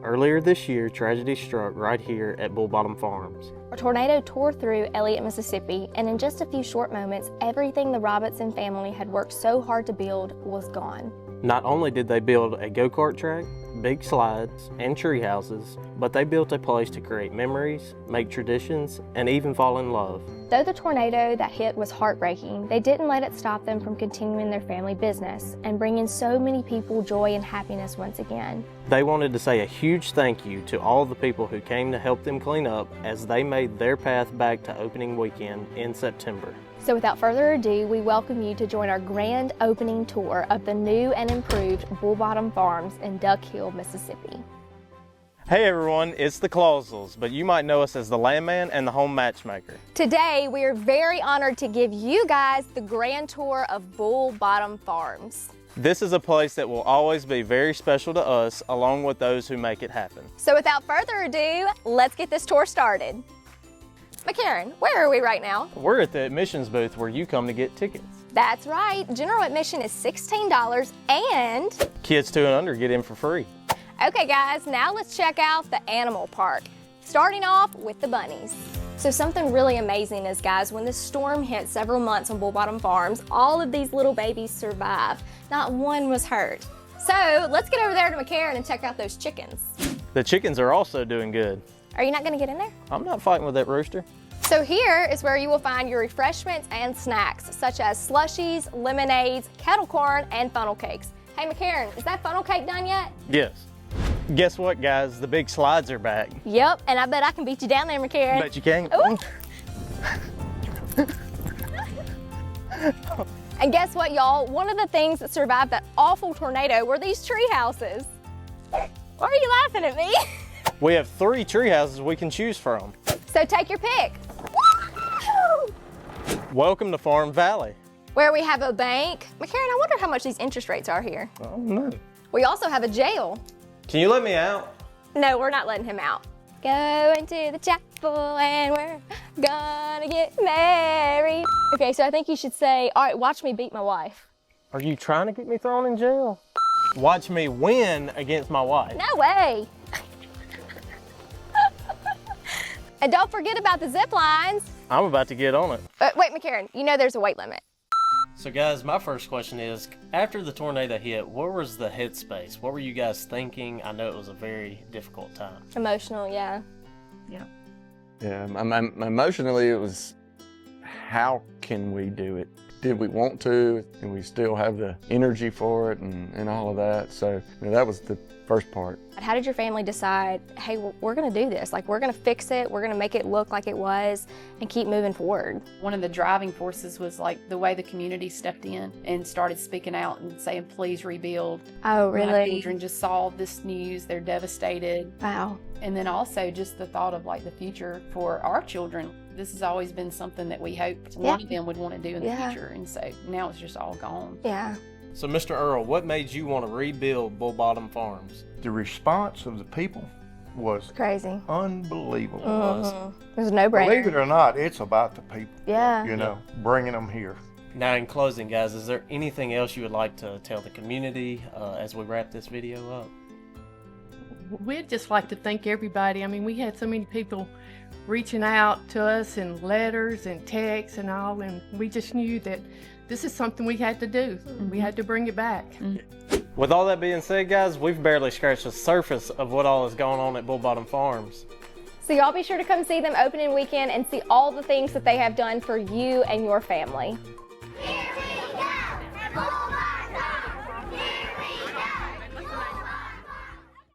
Earlier this year, tragedy struck right here at Bull Bottom Farms. A tornado tore through Elliott, Mississippi, and in just a few short moments, everything the Robinson family had worked so hard to build was gone. Not only did they build a go-kart track, big slides, and tree houses, but they built a place to create memories, make traditions, and even fall in love. Though the tornado that hit was heartbreaking, they didn't let it stop them from continuing their family business and bringing so many people joy and happiness once again. They wanted to say a huge thank you to all the people who came to help them clean up as they made their path back to opening weekend in September. So without further ado, we welcome you to join our grand opening tour of the new and improved Bull Bottom Farms in Duck Hill, Mississippi. Hey everyone, it's the Clausels, but you might know us as the Landman and the Home Matchmaker. Today, we are very honored to give you guys the grand tour of Bull Bottom Farms. This is a place that will always be very special to us, along with those who make it happen. So without further ado, let's get this tour started. McCarran, where are we right now? We're at the admissions booth where you come to get tickets. That's right, general admission is $16 and... Kids 2 and under get in for free. Okay guys, now let's check out the animal park. Starting off with the bunnies. So something really amazing is, guys, when this storm hit several months on Bull Bottom Farms, all of these little babies survived. Not one was hurt. So let's get over there to McCarran and check out those chickens. The chickens are also doing good. Are you not gonna get in there? I'm not fighting with that rooster. So here is where you will find your refreshments and snacks, such as slushies, lemonades, kettle corn, and funnel cakes. Hey McCarran, is that funnel cake done yet? Yes. Guess what, guys? The big slides are back. Yep, and I bet I can beat you down there, McCarran. Bet you can. And guess what, y'all? One of the things that survived that awful tornado were these tree houses. Why are you laughing at me? We have 3 tree houses we can choose from. So take your pick. Welcome to Farm Valley. Where we have a bank. McCarran, I wonder how much these interest rates are here. I don't know. We also have a jail. Can you let me out? No, we're not letting him out. Going to the chapel and we're gonna get married. Okay, so I think you should say, all right, watch me beat my wife. Are you trying to get me thrown in jail? Watch me win against my wife. No way. And don't forget about the zip lines. I'm about to get on it. Wait, McCarran, you know there's a weight limit. So guys, my first question is, after the tornado hit, where was the headspace? What were you guys thinking? I know it was a very difficult time. Emotional, yeah. Yeah, emotionally it was, how can we do it? Did we want to, and we still have the energy for it and all of that? So that was the first part. How did your family decide, hey, we're gonna do this? Like, we're gonna fix it, we're gonna make it look like it was, and keep moving forward? One of the driving forces was like the way the community stepped in and started speaking out and saying, please rebuild. Oh, My really? children just saw this news, they're devastated. Wow. And then also just the thought of like the future for our children. This has always been something that we hoped one of them would want to do in the future. And so now it's just all gone. Yeah. So Mr. Earl, what made you want to rebuild Bull Bottom Farms? The response of the people was Crazy. unbelievable. It was a no-brainer. Believe it or not, it's about the people. Yeah. You know, bringing them here. Now in closing, guys, is there anything else you would like to tell the community as we wrap this video up? We'd just like to thank everybody. I mean, we had so many people reaching out to us in letters and texts and all, and we just knew that this is something we had to do. We had to bring it back. With all that being said, guys, we've barely scratched the surface of what all is going on at Bull Bottom Farms. So y'all be sure to come see them opening weekend and see all the things that they have done for you and your family.